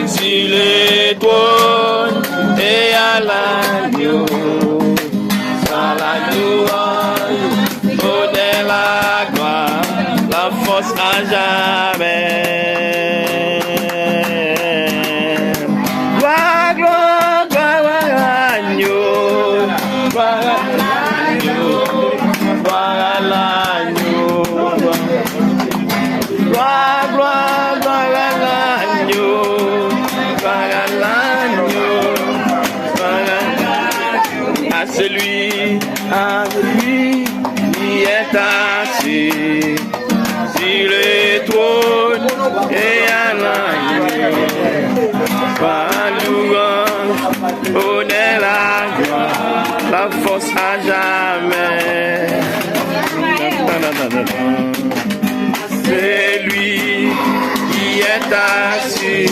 Sur le trône et à l'agneau, à la louange, honneur, la gloire, la force à jamais. Gloire, gloire, gloire à l'agneau, gloire à l'agneau, gloire à l'agneau, gloire, gloire, gloire à l'agneau. À lui qui est assis sur le trône et à l'agneau, par louange, honneur, la gloire, la force à jamais. C'est lui qui est assis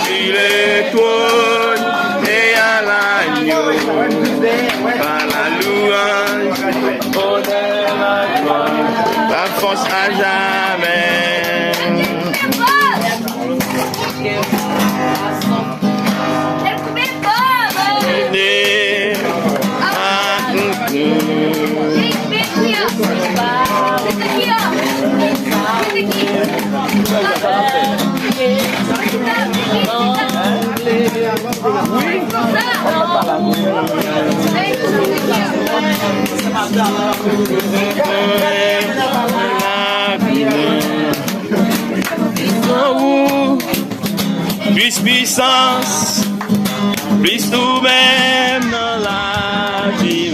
sur le trône et à l'agneau. Par la louange, honneur, la gloire, la force à jamais. Plus puissance, plus nous-mêmes dans la vie.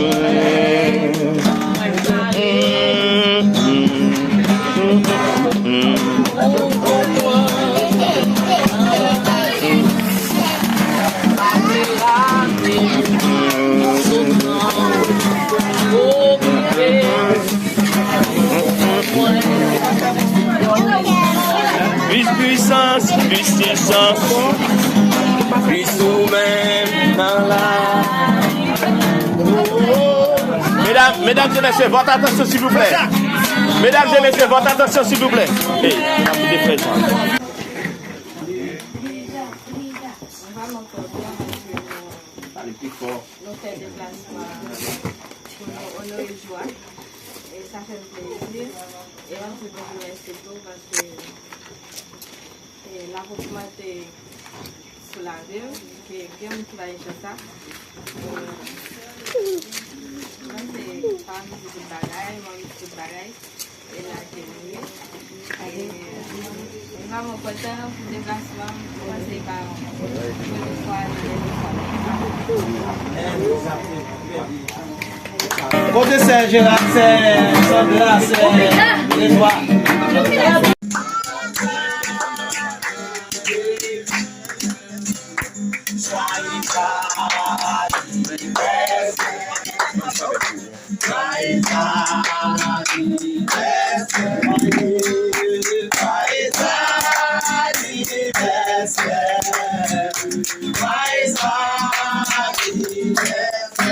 Plus puissance, plus nous-mêmes dans la... Mesdames et messieurs, votre attention s'il vous plaît. Mesdames et messieurs, votre attention s'il vous plaît. Hey, des présents. Nous faisons des placements pour nous honorer joie. Et ça fait plaisir. Et on se peut rester tout parce que la communauté sur la ville, qui est bien qui va échouer ça. Moi, c'est pas un petit bagaille, moi, un petit bagaille. Et là, j'ai mieux. Et vraiment content pour le déplacement. Moi, c'est pas Côté Saint-Gérard, c'est Sandra, c'est les trois.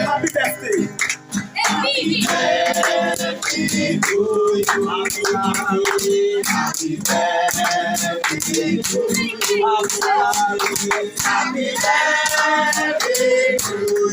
Happy birthday. Happy birthday to you. Happy birthday to you. Happy birthday to you. Happy birthday to you.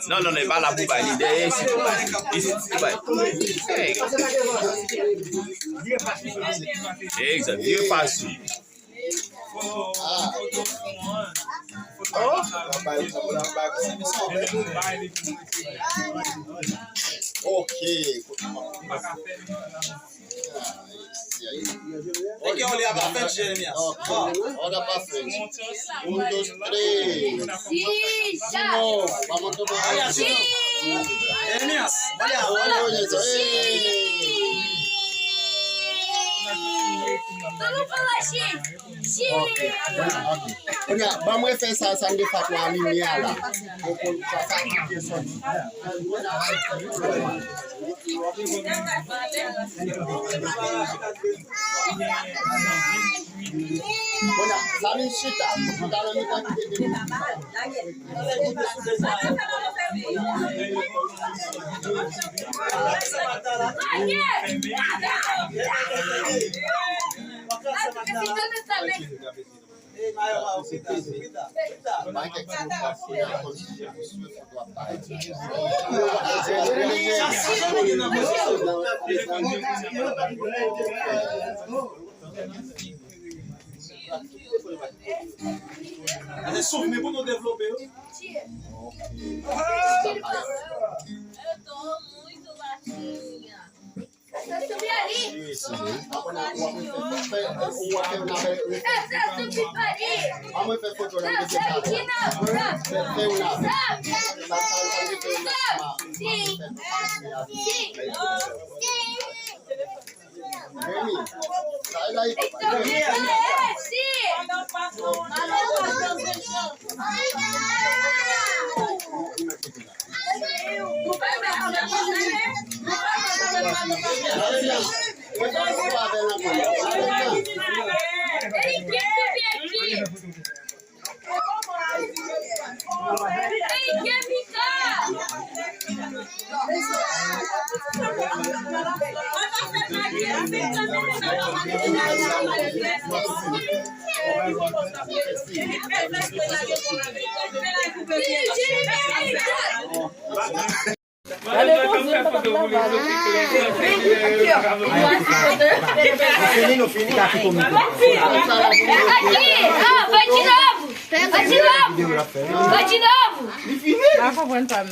Non, non, n'est pas là pour bailler. Ici, exact, Dieu passe. Ok. Ok, on l'a pas fait, Jérémie. On n'a pas fait. 1, 2, 3. Non, vamos a tomar. Jérémie, Vamos falar, gente! Olha, vamos fazer essa de fato a linha lá. Vou passar aqui só. Olha, sabe chita? Tá na minha Mas é souvenir para não desenvolver. Eu tô muito baixinha. Eu subi ali. Eu subi ali. Vamos fazer foto na Não, sai aqui não. Sai daí. Ele quer subir aqui. Ele quer ficar. Aqui, ó, vai de novo. Vai de novo. Vai de novo. Não vou aguentar, né?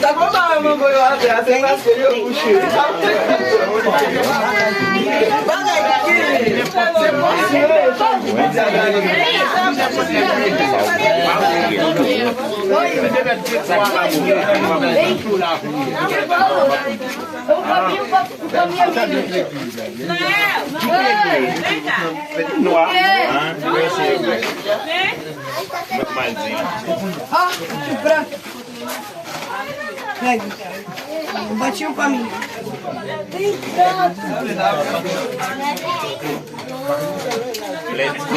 Tá bom, não, irmão, vou lá atrás, tem mais que eu puxo. Ó, o branco. Pega. Bati pra mim. Tem tanto. Let's go.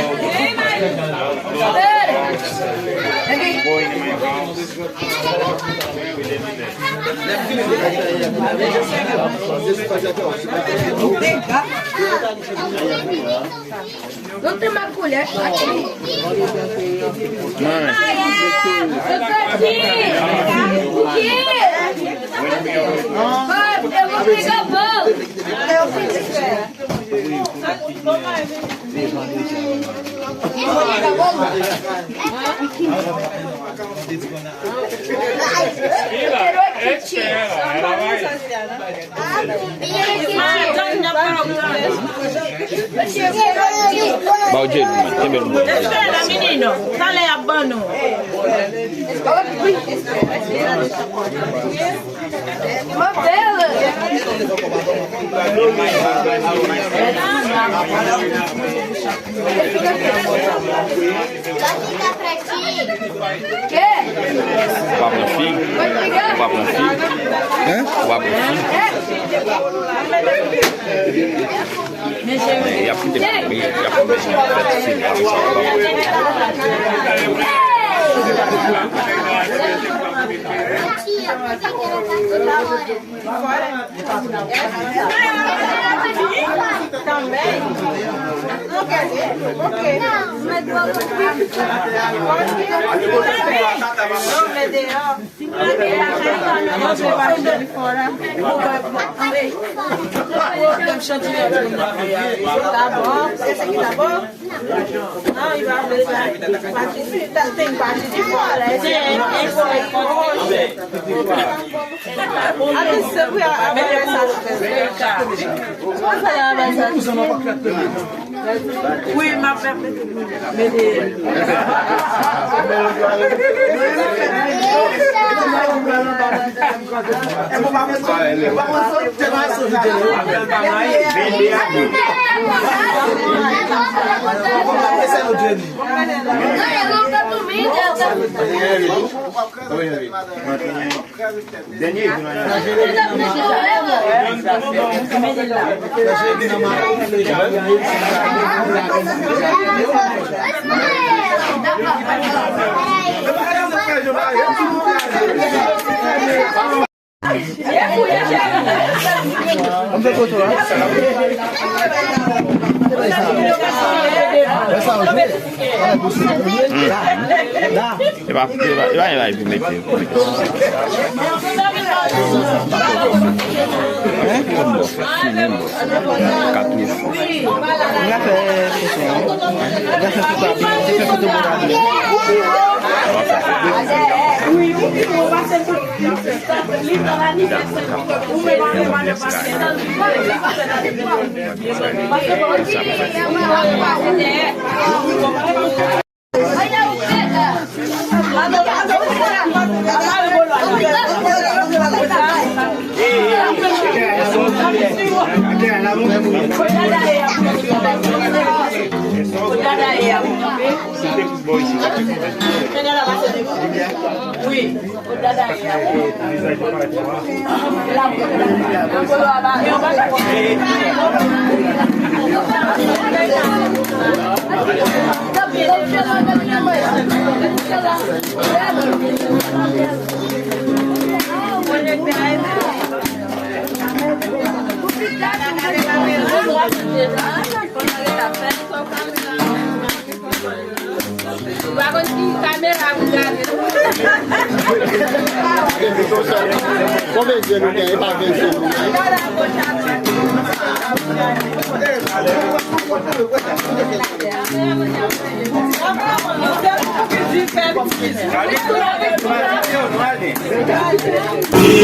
Não tem uma colher aqui. O quê? Eu vou pegar pão. Balde, tem mesmo. Espera, menino. Dale a mano. Uma vela. Quê? O Ablanfim? Vai pegar? O Ablanfim? O Ablanfim? E a fim de comer, e a comer Também? Não quer ver? Por quê? Não, Medeiros. Tá bom? Esse aqui tá bom? Não, e vai ver. Tem parte de fora. Oui, ma Vamos ver quanto é. Vai meter. Convencer ninguém para vencer ninguém. Sim,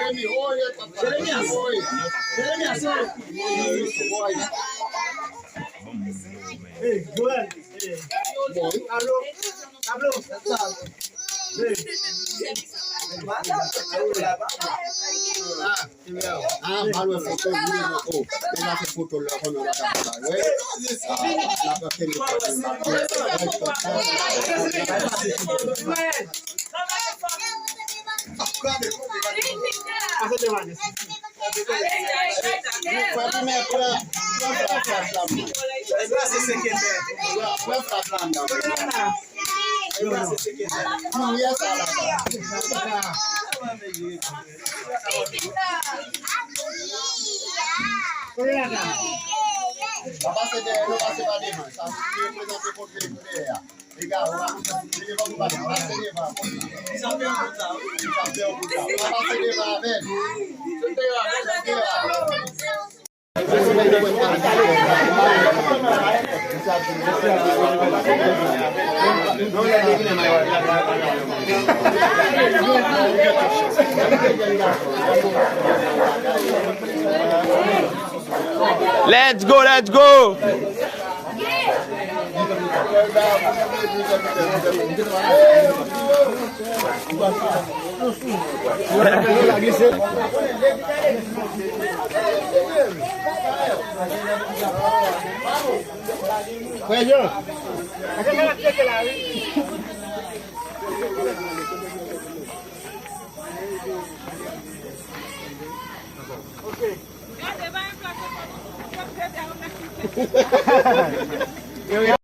Jeremy, oi, papai. Jeremias. Oi. Jeremias, olha. Isso, oi. Ei, Joel. Oi. Alô. Alô. Malu foto ni oh, ela se foto la kono la kata. Ouais. La personne Let's go, let's go. Okay.